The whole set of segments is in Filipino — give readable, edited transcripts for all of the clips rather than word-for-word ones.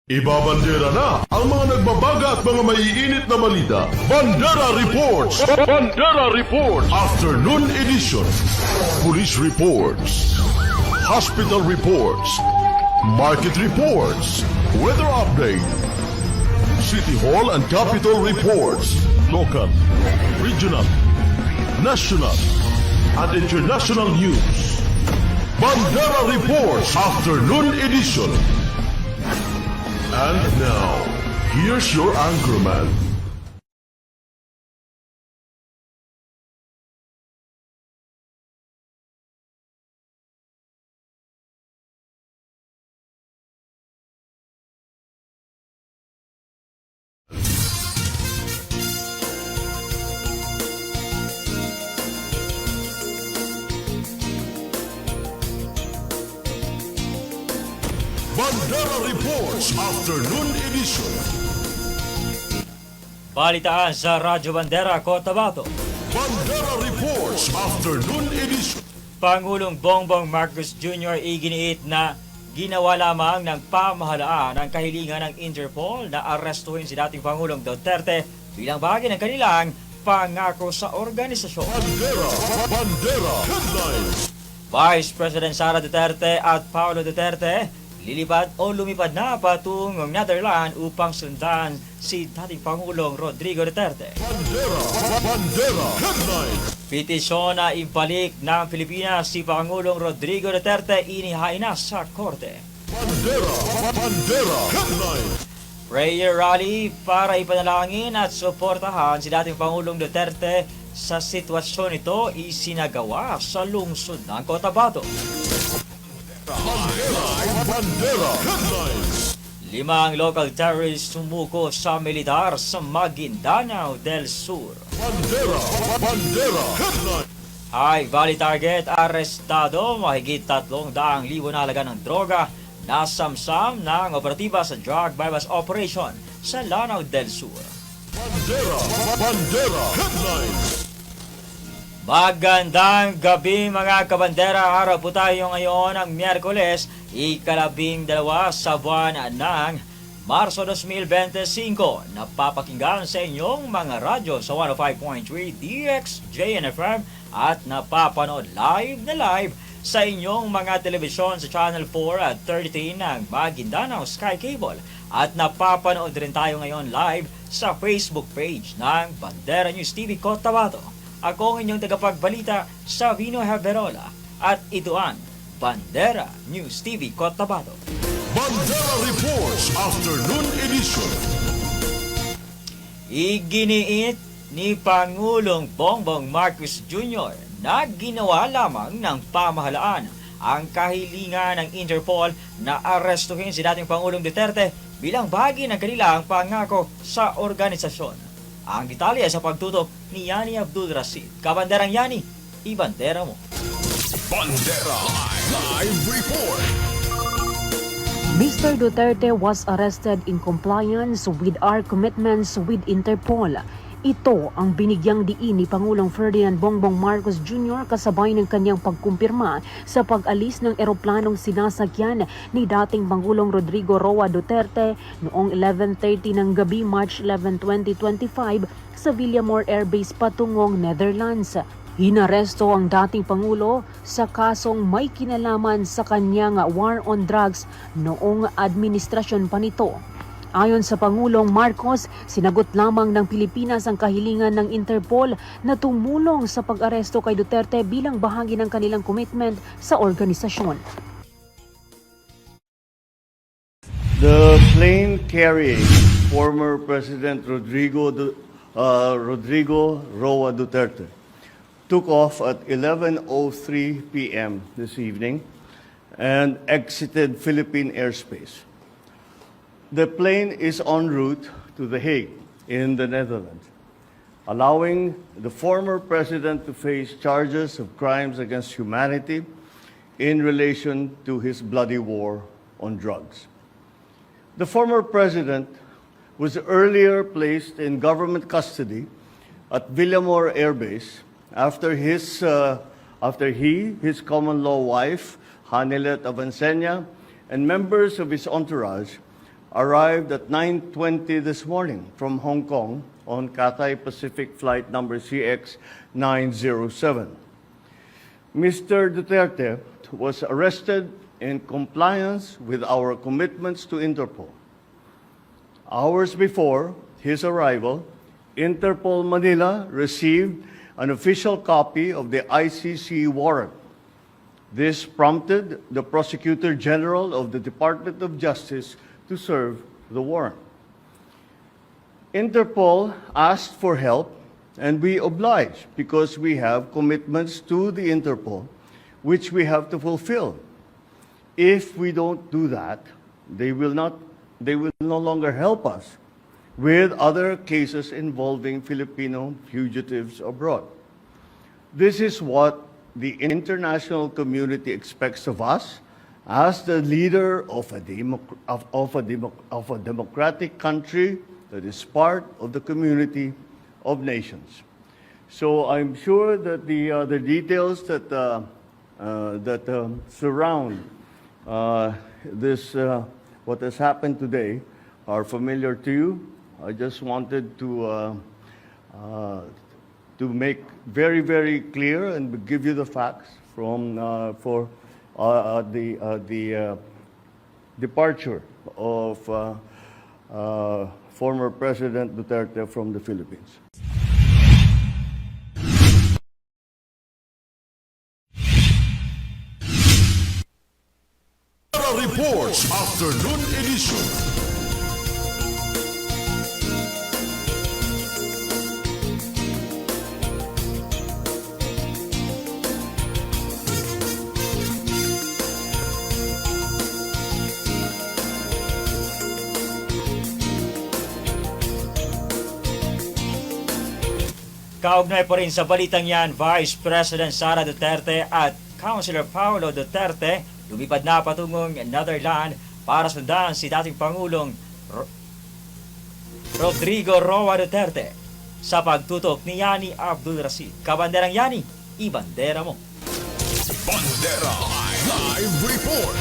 Ibabandera na ang mga nagbabaga at mga maiinit na balita. Bandera Reports! Bandera Reports! Afternoon Edition. Police Reports. Hospital Reports. Market Reports. Weather Update. City Hall and Capitol Reports. Local, regional, national, and international news. Bandera Reports Afternoon Edition. And now, here's your anchorman. Bandera Reports Afternoon Edition. Balitaan sa Radyo Bandera, Cotabato. Bandera Reports Afternoon Edition. Pangulong Bongbong Marcos Jr. iginiit na ginawa lamang ng pamahalaan ang kahilingan ng Interpol na arestuhin si dating Pangulong Duterte bilang bahagi ng kanilang pangako sa organisasyon. Bandera Headlines. Vice President Sara Duterte at Paolo Duterte lilipad o lumipad na patungong Netherlands upang sundan si dating Pangulong Rodrigo Duterte. Bandera Headlines. Petisyon na ibalik ng Pilipinas si Pangulong Rodrigo Duterte inihain na sa korte. Bandera Headlines. Prayer rally para ipanalangin at suportahan si dating Pangulong Duterte sa sitwasyon ito isinagawa sa lungsod ng Cotabato. Bandera Headlines. 5 local terrorists sumuko sa militar sa Maguindanao del Sur. Bandera Headlines. High Valley target arestado, mahigit 300,000 na halaga ng droga nasamsam ng operatiba sa drug bypass operation sa Lanao del Sur. Bandera Headlines. Magandang gabi mga kabandera, araw po tayo ngayon ang Miyerkules, ika-12 sa buwan ng Marso 2025. Napapakinggan sa inyong mga radyo sa 105.3 DXJNFM at napapanood live na live sa inyong mga telebisyon sa Channel 4 at 33 ng Maguindanao Sky Cable at napapanood rin tayo ngayon live sa Facebook page ng Bandera News TV Cotabato. Ako ang inyong tagapagbalita sa Vino Herberola at ito ang Bandera News TV Cotabato. Bandera Reports Afternoon Edition. Iginiit ni Pangulong Bongbong Marcos Jr. na ginawa lamang ng pamahalaan ang kahilingan ng Interpol na arestuhin si dating Pangulong Duterte bilang bahagi ng kanilang pangako sa organisasyon. Ang detalye sa pagtutok ni Yani Abdul Rashid. Kabanderang Yani, ibandera mo. Bandera Live Report. Mr. Duterte was arrested in compliance with our commitments with Interpol. Ito ang binigyang diin ni Pangulong Ferdinand Bongbong Marcos Jr. kasabay ng kanyang pagkumpirma sa pag-alis ng eroplanong sinasakyan ni dating Pangulong Rodrigo Roa Duterte noong 11:30 ng gabi March 11, 2025 sa Villamor Air Base patungong Netherlands. Inaresto ang dating Pangulo sa kasong may kinalaman sa kanyang war on drugs noong administrasyon pa nito. Ayon sa Pangulong Marcos, sinagot lamang ng Pilipinas ang kahilingan ng Interpol na tumulong sa pag-aresto kay Duterte bilang bahagi ng kanilang commitment sa organisasyon. The plane carrying former President Rodrigo Roa Duterte took off at 11:03 p.m. this evening and exited Philippine airspace. The plane is en route to The Hague in the Netherlands, allowing the former president to face charges of crimes against humanity in relation to his bloody war on drugs. The former president was earlier placed in government custody at Villamor Air Base after his common law wife, Hanilet Avancenia, and members of his entourage arrived at 9:20 this morning from Hong Kong on Cathay Pacific flight number CX-907. Mr. Duterte was arrested in compliance with our commitments to Interpol. Hours before his arrival, Interpol Manila received an official copy of the ICC warrant. This prompted the Prosecutor General of the Department of Justice to serve the warrant. Interpol asked for help, and we obliged because we have commitments to the Interpol which we have to fulfill. If we don't do that, they will no longer help us with other cases involving Filipino fugitives abroad. This is what the international community expects of us as the leader of a democratic country that is part of the community of nations. So I'm sure that the details that surround this what has happened today are familiar to you. I just wanted to make very, very clear and give you the facts from for the departure of former President Duterte from the Philippines. Bandera Reports Afternoon Edition. Kaugnay pa rin sa balitang yan, Vice President Sara Duterte at Councilor Paulo Duterte lumipad na patungong Netherlands para sundan si dating Pangulong Rodrigo Roa Duterte sa pagtutok ni Yani Abdul Rashid. Kabanderang Yani, ibandera mo. Bandera Live Report.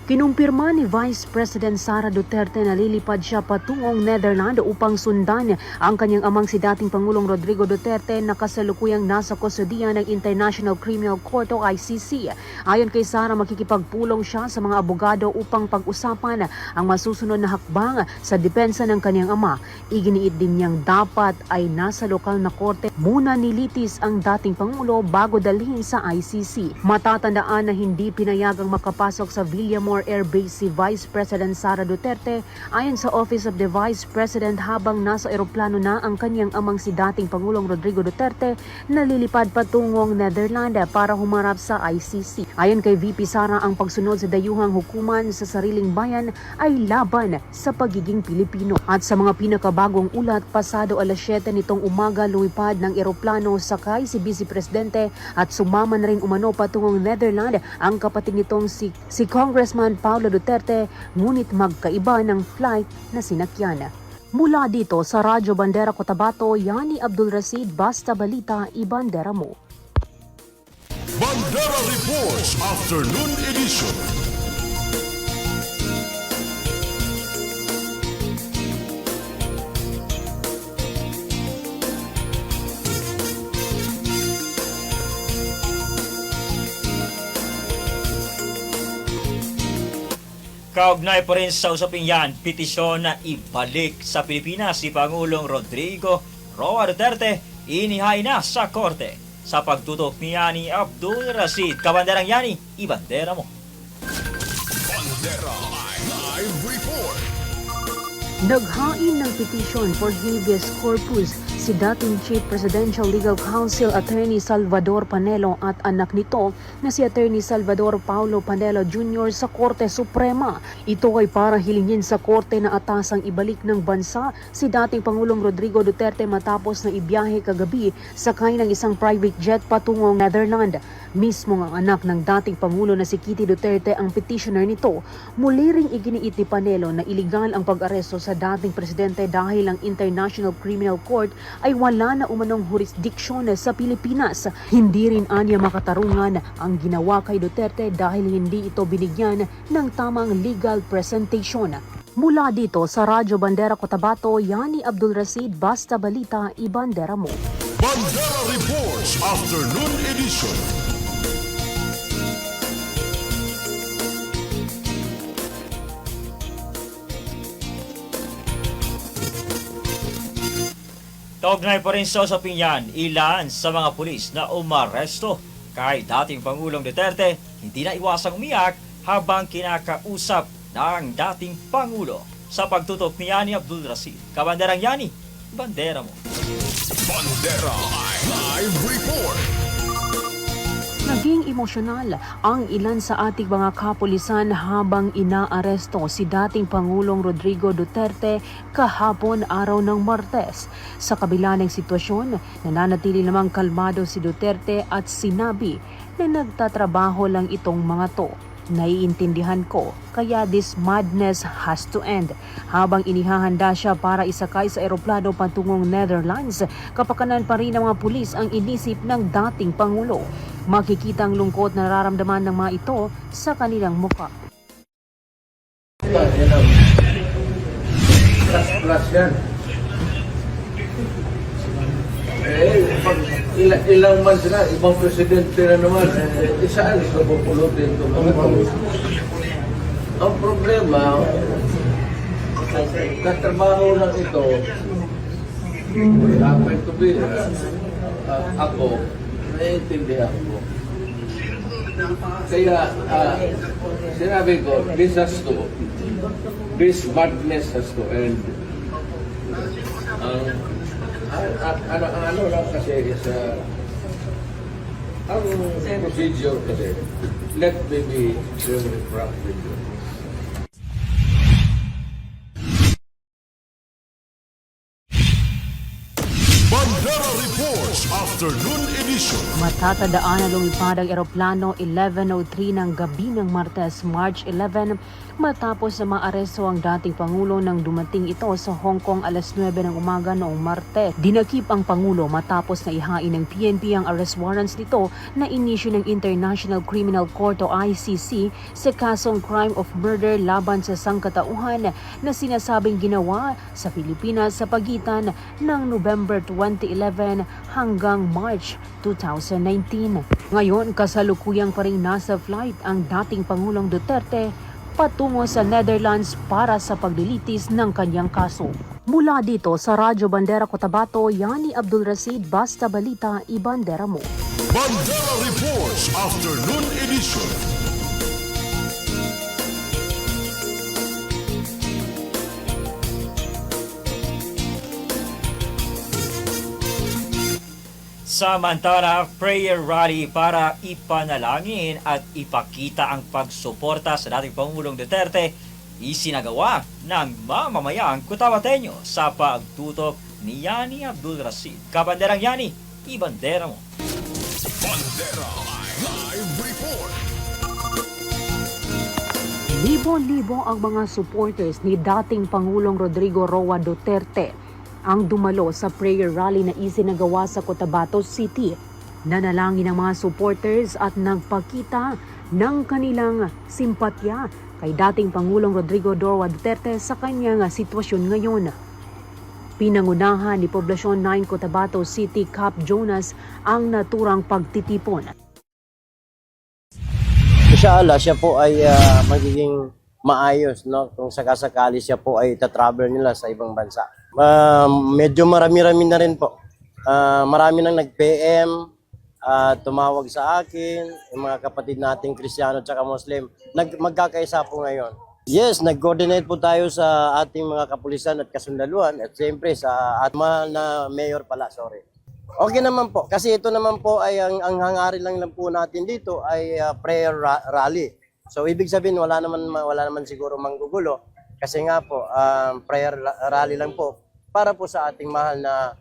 Kinumpirma ni Vice President Sara Duterte na lilipad siya patungong Netherlands upang sundan ang kanyang amang si dating Pangulong Rodrigo Duterte na kasalukuyang nasa kustodiya ng International Criminal Court o ICC. Ayon kay Sara, makikipagpulong siya sa mga abogado upang pag-usapan ang masusunod na hakbang sa depensa ng kanyang ama. Iginiit din niyang dapat ay nasa lokal na korte muna nilitis ang dating Pangulo bago dalhin sa ICC. Matatandaan na hindi pinayagang makapasok sa Villamor Air Base si Vice President Sara Duterte ayon sa Office of the Vice President habang nasa eroplano na ang kanyang amang si dating Pangulong Rodrigo Duterte na lilipad patungong Netherlands para humarap sa ICC. Ayon kay VP Sara, ang pagsunod sa dayuhang hukuman sa sariling bayan ay laban sa pagiging Pilipino. At sa mga pinakabagong ulat, pasado alas 7 nitong umaga lumipad ng eroplano sakay si Vice Presidente at sumama na rin umano patungong Netherlands ang kapatid nitong si Congressman Paulo Duterte, ngunit magkaiba ng flight na sinakyan. Mula dito sa Radyo Bandera Cotabato, Yani Abdul Rashid, Basta Balita, ibandera mo. Bandera Reports Afternoon Edition. Kaugnay pa rin sa usaping yan, petisyon na ibalik sa Pilipinas si Pangulong Rodrigo Roa Duterte inihain na sa korte sa pagtutok ni Yani Abdul Rashid. Kabanderang Yani, ibandera mo. Bandera Live Report. Naghain ng petition for habeas corpus si dating Chief Presidential Legal Counsel Attorney Salvador Panelo at anak nito na si Attorney Salvador Paulo Panelo Jr. sa Korte Suprema. Ito ay para hilingin sa korte na atasang ibalik ng bansa si dating Pangulong Rodrigo Duterte matapos na ibiyahe kagabi sakay ng isang private jet patungong Netherlands. Mismo ang anak ng dating Pangulo na si Kitty Duterte ang petitioner nito. Muli ring iginiit ni Panelo na iligal ang pag-aresto sa dating presidente dahil ang International Criminal Court ay wala na umanong jurisdiksyon sa Pilipinas. Hindi rin anya makatarungan ang ginawa kay Duterte dahil hindi ito binigyan ng tamang legal presentation. Mula dito sa Radyo Bandera Cotabato, Yani Abdul Rasid, Basta Balita, Ibandera Mo. Bandera Reports Afternoon Edition. Kaugnay pa rin sa usapin yan, ilan sa mga pulis na umaresto kay dating Pangulong Duterte hindi na iwasang umiyak habang kinakausap ng dating Pangulo. Sa pagtutok ni Yani Abdul Rasid, Kabanderang Yani, bandera mo. Bandera Live Report. Naging emosyonal ang ilan sa ating mga kapulisan habang inaaresto si dating Pangulong Rodrigo Duterte kahapon araw ng Martes. Sa kabila ng sitwasyon, nananatili namang kalmado si Duterte at sinabi na nagtatrabaho lang itong mga to. Naiintindihan ko, kaya this madness has to end. Habang inihahanda siya para isakay sa eroplano patungong Netherlands, kapakanan pa rin ng mga pulis ang inisip ng dating Pangulo. Makikita ang lungkot na nararamdaman ng mga ito sa kanilang muka. Plus yan. Pag ilang months na, ibang presidente na naman, isaan ito pupulutin ito. Ang problema, katrabaho lang ito, happen to be, ako, naiintindihan ko. Kaya, sinabi ko, this madness has to end. Ano lang kasi is ang procedure kasi, let me be very frank with you. Bandera Reports Afternoon Edition. Matatandaan na lumipad ang eroplano 11:03 ng gabi ng Martes, March 11 matapos na maaresto ang dating Pangulo nang dumating ito sa Hong Kong alas 9 ng umaga noong Martes. Dinakip ang Pangulo matapos na ihain ng PNP ang arrest warrants nito na inisyu ng International Criminal Court o ICC sa kasong crime of murder laban sa sangkatauhan na sinasabing ginawa sa Pilipinas sa pagitan ng November 2011 hanggang March 2019. Ngayon, kasalukuyang pa rin nasa flight ang dating Pangulong Duterte patungo sa Netherlands para sa paglilitis ng kanyang kaso. Mula dito sa Radyo Bandera Cotabato, Yani Abdul Rasid, Basta Balita, Ibandera Mo. Bandera Reports Afternoon Edition. Samantala, prayer rally para ipanalangin at ipakita ang pagsuporta sa dating Pangulong Duterte isinagawa ng mamamayang Cotabateño sa pagtutok ni Yani Abdul Rasid. Kabanderang Yani, ibandera mo. Bandera Live Report. Libo-libo ang mga supporters ni dating Pangulong Rodrigo Roa Duterte ang dumalo sa prayer rally na isinagawa sa Cotabato City. Nanalangin ang mga supporters at nagpakita ng kanilang simpatya kay dating Pangulong Rodrigo Roa Duterte sa kanyang sitwasyon ngayon. Pinangunahan ni Poblasyon 9 Cotabato City Cap Jonas ang naturang pagtitipon. Inshallah, siya po ay magiging maayos, no? Kung sakasakali siya po ay tatravel nila sa ibang bansa. Medyo marami-rami na rin po. Marami nang nag-PM, tumawag sa akin, yung mga kapatid nating Kristiyano at Muslim. Magkakaisa po ngayon. Yes, nag-coordinate po tayo sa ating mga kapulisan at kasundaluan at siyempre sa mahal na mayor pala, sorry. Okay naman po, kasi ito naman po ay ang hangarin lang po natin dito ay prayer rally. So ibig sabihin wala naman siguro manggugulo kasi nga po prayer rally lang po para po sa ating mahal na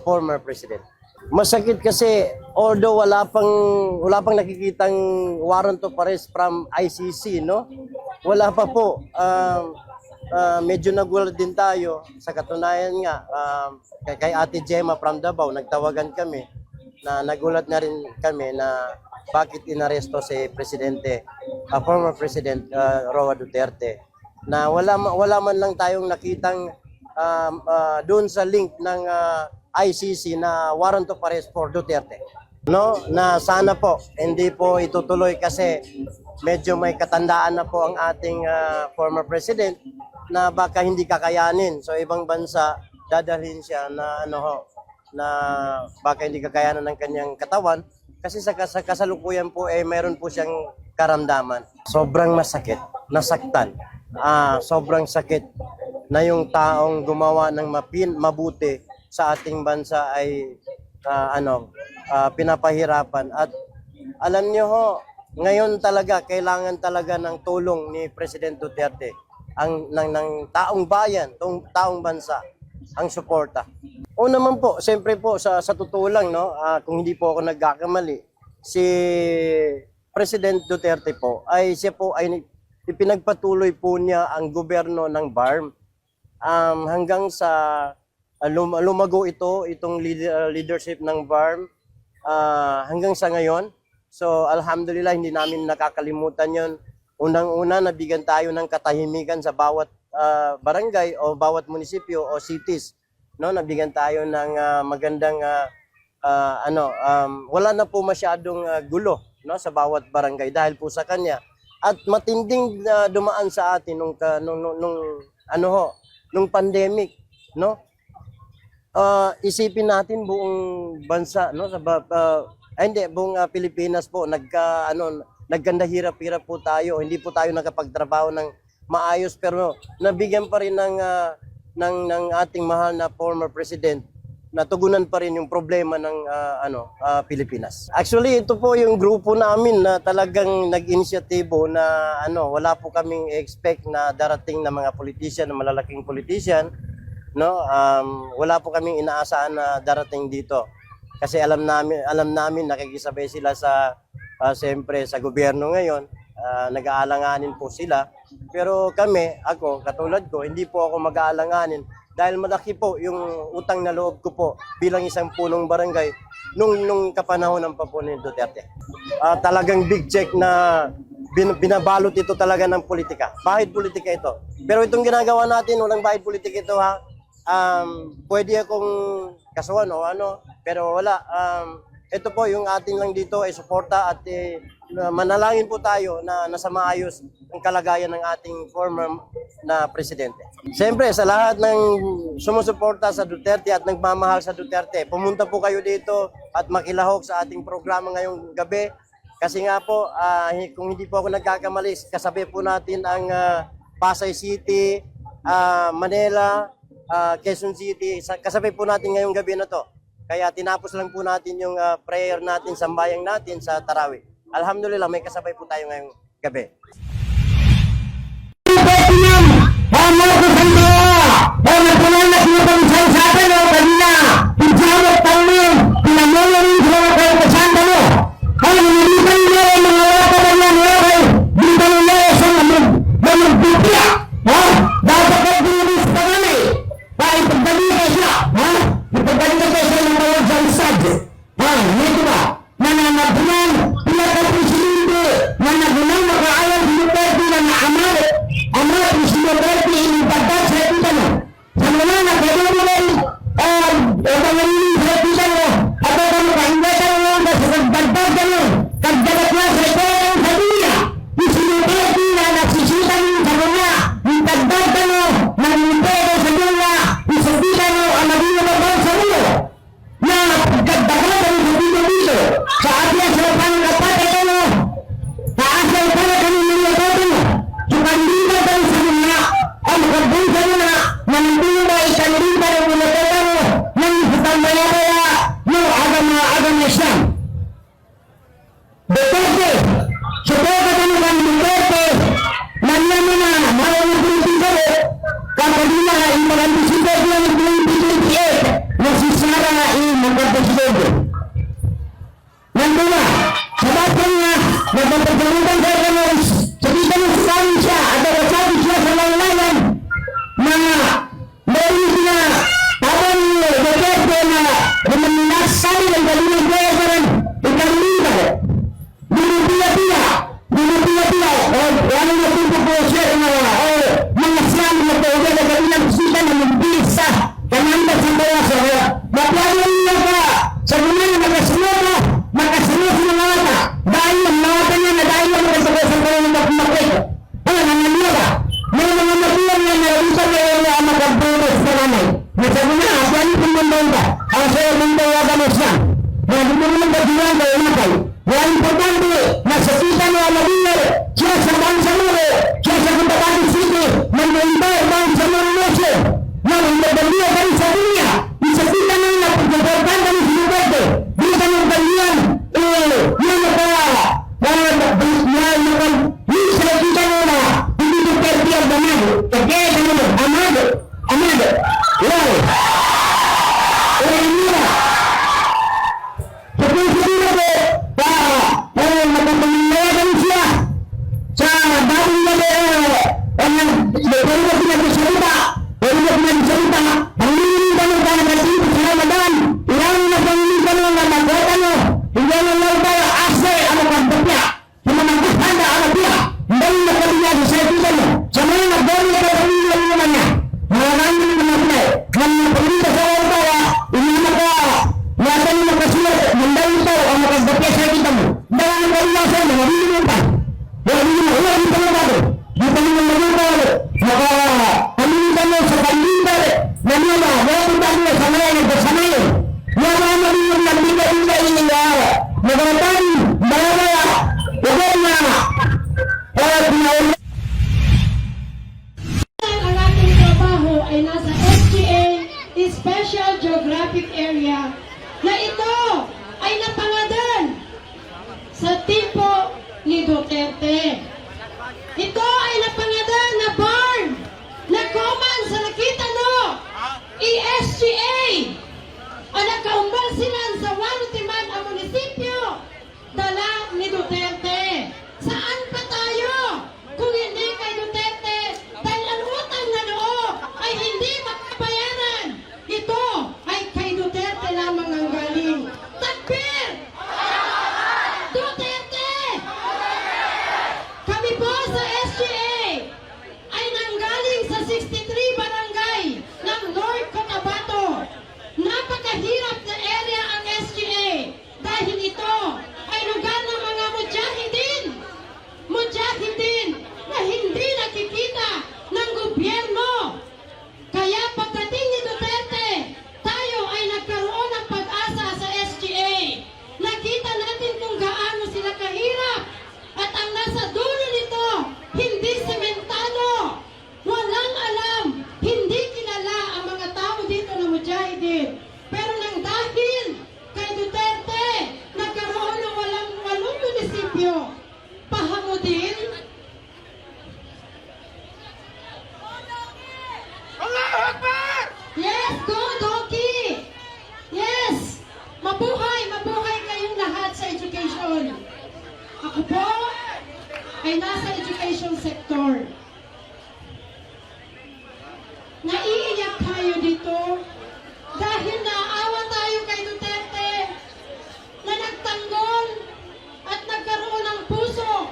former president. Masakit kasi although wala pang nakikitang warrant of arrest from ICC, no? Wala pa po. medyo nagulat din tayo. Sa katunayan nga, kay Ate Gemma from Davao, nagtawagan kami na nagulat na rin kami na bakit inaresto si Presidente, former President Roa Duterte, na wala man lang tayong nakitang doon sa link ng ICC na warrant of arrest for Duterte. No, na sana po hindi po itutuloy kasi medyo may katandaan na po ang ating former president na baka hindi kakayanin. So ibang bansa dadalhin siya na na baka hindi kakayanan ng kanyang katawan kasi sa kasalukuyan po mayroon po siyang karamdaman. Sobrang masakit, nasaktan. Sobrang sakit na yung taong gumawa ng mabuti sa ating bansa ay pinapahirapan. At alam niyo ho, ngayon talaga kailangan talaga ng tulong ni President Duterte ng taong bayan, taong bansa ang suporta. O naman po, siyempre po sa totoo lang kung hindi po ako nagkakamali, si President Duterte po ay siya po ay ipinagpatuloy po niya ang gobyerno ng BARM hanggang sa lumago itong leadership ng BARM hanggang sa ngayon. So alhamdulillah, hindi namin nakakalimutan yon. Unang-una, nabigyan tayo ng katahimikan sa bawat barangay o bawat munisipyo o cities. Nabigyan tayo ng magandang wala na po masyadong gulo sa bawat barangay dahil po sa kanya. At matinding dumaan sa atin nung pandemic, isipin natin buong bansa, buong Pilipinas po nagkanda hirap-hirap po tayo. Hindi po tayo nakapagtrabaho ng maayos pero nabigyan pa rin ng ating mahal na former president na tugunan pa rin yung problema ng Pilipinas. Actually, ito po yung grupo namin na talagang nag-inisyatibo na wala po kaming expect na darating na mga politician, na malalaking politician, wala po kaming inaasahan na darating dito. Kasi alam namin nakikisabay sila siyempre sa gobyerno ngayon, nag-aalanganin po sila. Pero ako, katulad ko, hindi po ako mag-aalanganin dahil malaki po yung utang na loob ko po bilang isang punong barangay nung kapanahon ng Papunin Duterte. Talagang big check na binabalot ito talaga ng politika. Bahid politika ito. Pero itong ginagawa natin, walang bahid politika ito ha. Pwede akong kasuhan o pero wala. Ito po yung atin lang dito ay suporta at manalangin po tayo na nasa maayos ang kalagayan ng ating former na presidente. Siyempre, sa lahat ng sumusuporta sa Duterte at nagmamahal sa Duterte, pumunta po kayo dito at makilahok sa ating programa ngayong gabi. Kasi nga po, kung hindi po ako nagkakamali, kasabi po natin ang Pasay City, Manila, Quezon City. Kasabi po natin ngayong gabi na to. Kaya tinapos lang po natin yung prayer natin, sambayang natin sa Tarawih. Alhamdulillah, may kasabay po tayo ngayong gabi. nakapagpulis sa nanay. Nasabi na, yan yung pagmanda. Ang sa'yo manda wala siya. Na hindi mo naman kagilan na inakay. Yan importante, nasakita mo ang nabiyar. Siya sa Bangsamoro, siya sa Cotabato City, mag-imbay Bangsamoro Noche. Yan ang nagbandiya kami sa dunia. Isakita mo na pagkakartan kami sa Luberte. Di ka nang bandiyan, yan na pa. Amado. Ang ating trabaho ay nasa SGA Special Geographic Area na ito ay napangadan sa tipo ni Duterte. Ito ay napangadan na barn na common sa nakita no SGA ang nakaumbal silan sa Wanutiman ang munisipyo dala ni Duterte. Saan pa tayo kung hindi kay Duterte dahil ang utang na noo ay hindi makabayaran. Ito ay kay Duterte lamang ang galing. Takbir! Duterte! Kami po sa SGA ay nanggaling sa 63 barangay ng North Cotabato. Napakahirap na area ang SGA dahil ito ay lugar ng mga mujahidin na hindi nakikita ng gobyerno. Kaya pagdating ni Duterte, tayo ay nagkaroon ng pag-asa sa SGA. Nakita natin kung gaano sila kahirap at ang nasa dulo nito, hindi sementado. Walang alam, hindi kilala ang mga tao dito na mujahidin. Pero nang dahil kay Duterte, nagkaroon ng walong munisipyo. Pahamudin. Allahu Akbar! Yes, go Doki! Yes! Mabuhay kayong lahat sa education. Ako po ay nasa education sector. Naiiyak tayo dito dahil naawa tayo kay Duterte na nagtanggol at nagkaroon ng puso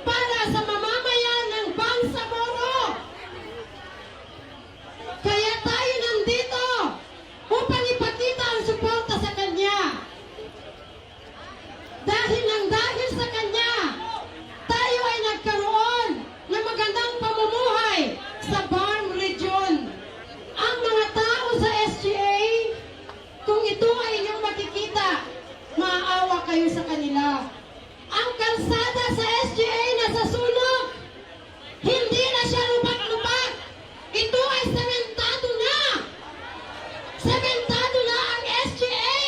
para sa mamamayan ng Bangsamoro. Kaya tayo nandito upang ipakita ang suporta sa kanya. Dahil sa kanya, tayo ay nagkaroon ng magandang pamumuhay sa Barm Region. Ang mga tao sa SGA, kung ito ay inyong makikita, maaawa kayo sa kanila. Ang kalsada sa SGA nasa sulok. Hindi na siya lubak-lubak. Ito ay sementado na. Sementado na ang SGA.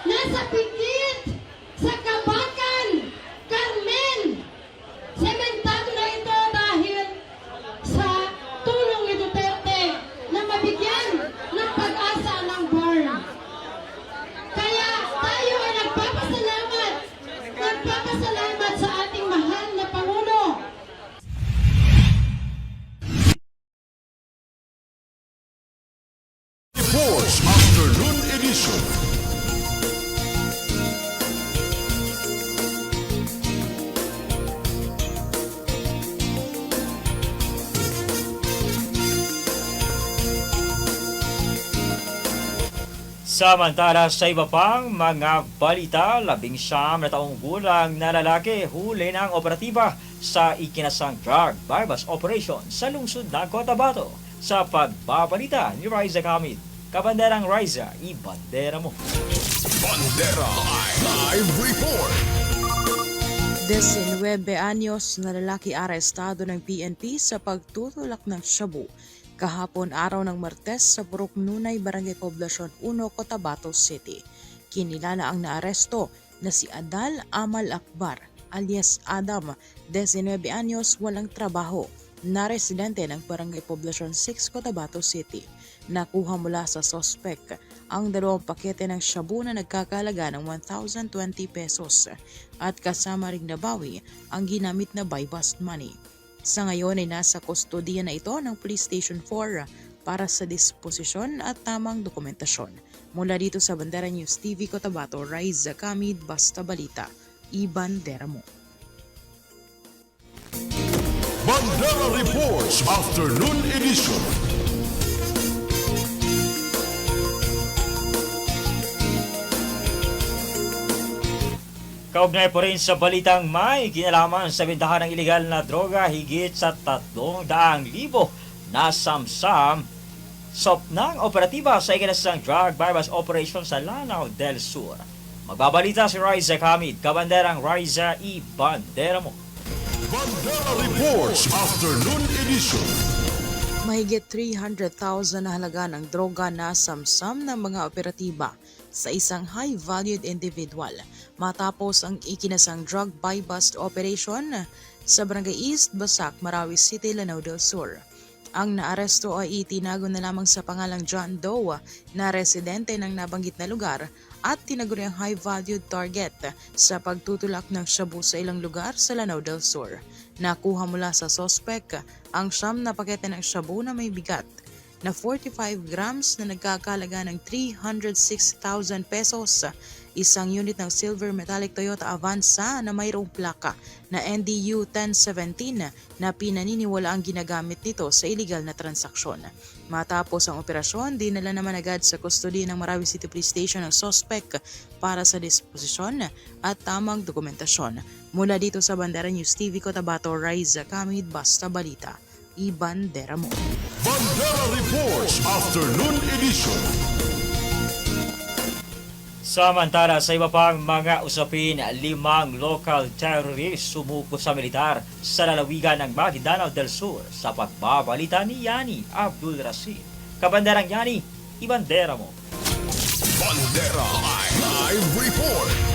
Nasa Pikit, sa Kabakan, Carmen. Sementado na ito dahil sa tulong ni Duterte na mabigyan ng pag-asa ng barn. Kaya tayo ay nagpapasalamat sa ating mahal na Pangulo. Reports Afternoon Edition. Samantala sa iba pang mga balita, 19 na taong gulang na lalaki huli ng operatiba sa ikinasang drug bypass operation sa lungsod ng Cotabato. sa pagbabalita ni Riza Kamid. Kabanderang Riza, ibandera mo. Bandera Live Report. 19 anyos na lalaki arestado ng PNP sa pagtutulak ng shabu kahapon araw ng Martes sa Purok Nunay, Barangay Poblacion 1, Cotabato City. Kinilala ang naaresto na si Adal Amal Akbar alias Adam, 19 anyos, walang trabaho, na residente ng Barangay Poblacion 6, Cotabato City. Nakuha mula sa sospek ang 2 pakete ng shabu na nagkakalaga ng 1,020 pesos at kasama ring nabawi ang ginamit na buy-bust money. Sa ngayon ay nasa kustodiya na ito ng Police Station 4 para sa disposisyon at tamang dokumentasyon. Mula dito sa Bandera News TV Cotabato, Riza Kamid, Basta Balita, ibandera mo. Bandera Reports Afternoon Edition. Kaugnay po rin sa balitang may kinalaman sa bintahan ng ilegal na droga, higit sa 300,000 na samsam ng operatiba sa ikinasang drug bypass operation sa Lanao del Sur. Magbabalita si Riza Kamid. Kabanderang Riza, ibandera mo. Bandera Reports Afternoon Edition. Mahigit 300,000 na halaga ng droga na samsam ng mga operatiba sa isang high-valued individual matapos ang ikinasang drug buy-bust operation sa Barangay East, Basak, Marawi City, Lanao del Sur. Ang naaresto ay itinago na lamang sa pangalang John Doe na residente ng nabanggit na lugar at tinaguriang high-valued target sa pagtutulak ng shabu sa ilang lugar sa Lanao del Sur. Nakuha mula sa sospek ang 9 na pakete ng shabu na may bigat na 45 grams na nagkakalaga ng 306,000 pesos, isang unit ng silver metallic Toyota Avanza na mayroong plaka na NDU 1017 na pinaniniwala ang ginagamit nito sa iligal na transaksyon. Matapos ang operasyon, dinala naman agad sa kustodiya ng Marawi City Police Station ang sospek para sa disposisyon at tamang dokumentasyon. Mula dito sa Bandera News TV Cotabato, Riza Kamid, Basta Balita, ibandera mo. Bandera Reports Afternoon Edition. Samantala sa iba pang mga usapin, 5 local terrorists sumuko sa militar sa lalawigan ng Maguindanao del Sur sa pagbabalita ni Yani Abdul Rashid. Kabanderang Yani, ibandera mo. Bandera Live Report.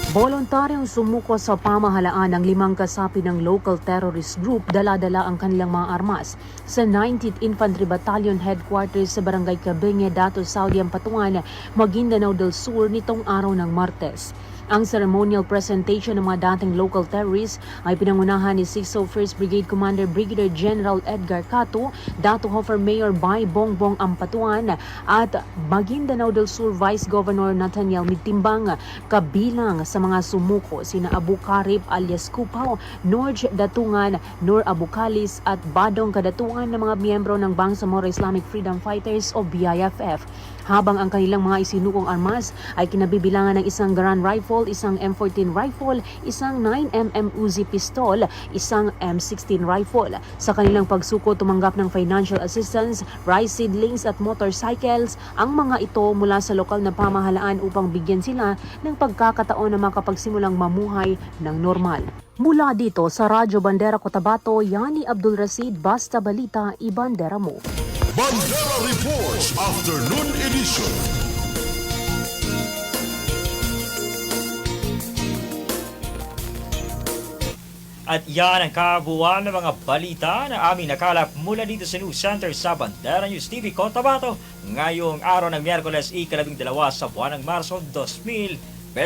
Voluntaryong sumuko sa pamahalaan ng 5 kasapi ng local terrorist group, dala-dala ang kanilang mga armas sa 19th Infantry Battalion Headquarters sa Barangay Cabenge, Dato Saudi Ampatuan, Maguindanao del Sur nitong araw ng Martes. Ang ceremonial presentation ng mga dating local terrorists ay pinangunahan ni 601st Brigade Commander Brigadier General Edgar Cato, Dato Hofer Mayor Bay Bongbong Ampatuan at Maguindanao del Sur Vice Governor Nathaniel Mitimbang. Kabilang sa mga sumuko sina Abu Karib alias Kupaw, Norj Datungan, Nur Abukalis at Badong Kadatungan ng mga miyembro ng Bangsamoro Islamic Freedom Fighters o BIFF. Habang ang kanilang mga isinukong armas ay kinabibilangan ng isang Garand rifle, isang M14 rifle, isang 9mm Uzi pistol, isang M16 rifle. Sa kanilang pagsuko, tumanggap ng financial assistance, rice seedlings at motorcycles ang mga ito mula sa lokal na pamahalaan upang bigyan sila ng pagkakataon na makapagsimulang mamuhay ng normal. Mula dito sa Radyo Bandera Cotabato, Yani Abdul Rashid, Basta Balita, ibandera mo. Bandera Reports Afternoon Edition. At yan ang kabuuan ng mga balita na aming nakalap mula dito sa News Center sa Bandera News TV Cotabato ngayong araw ng Miyerkules, 12 sa buwan ng Marso 2025.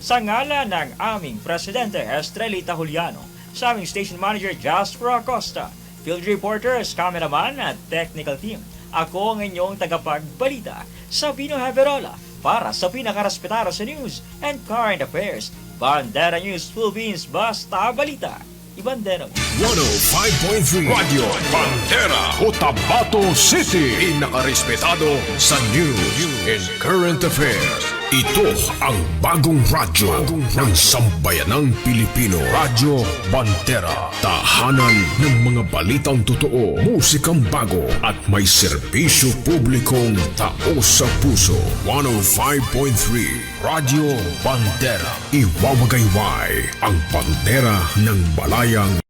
Sa ngala ng aming Presidente Estrelita Juliano, sa aming Station Manager Jasper Acosta, Field Reporters, Cameraman at Technical Team, ako ang inyong tagapagbalita, Sabino Haverola, para sa pinakarespetado sa news and current affairs. Bandera News Philippines, Basta Balita, ibandera mo. 105.3 Radio Bandera Cotabato City. Inakarespetado sa news and current affairs. Ito ang bagong radyo ng sambayanang Pilipino. Radyo Bandera. Tahanan ng mga balitang totoo, musikang bago at may serbisyo publikong tao sa puso. 105.3 Radyo Bandera. Iwawagayway ang bandera ng balayang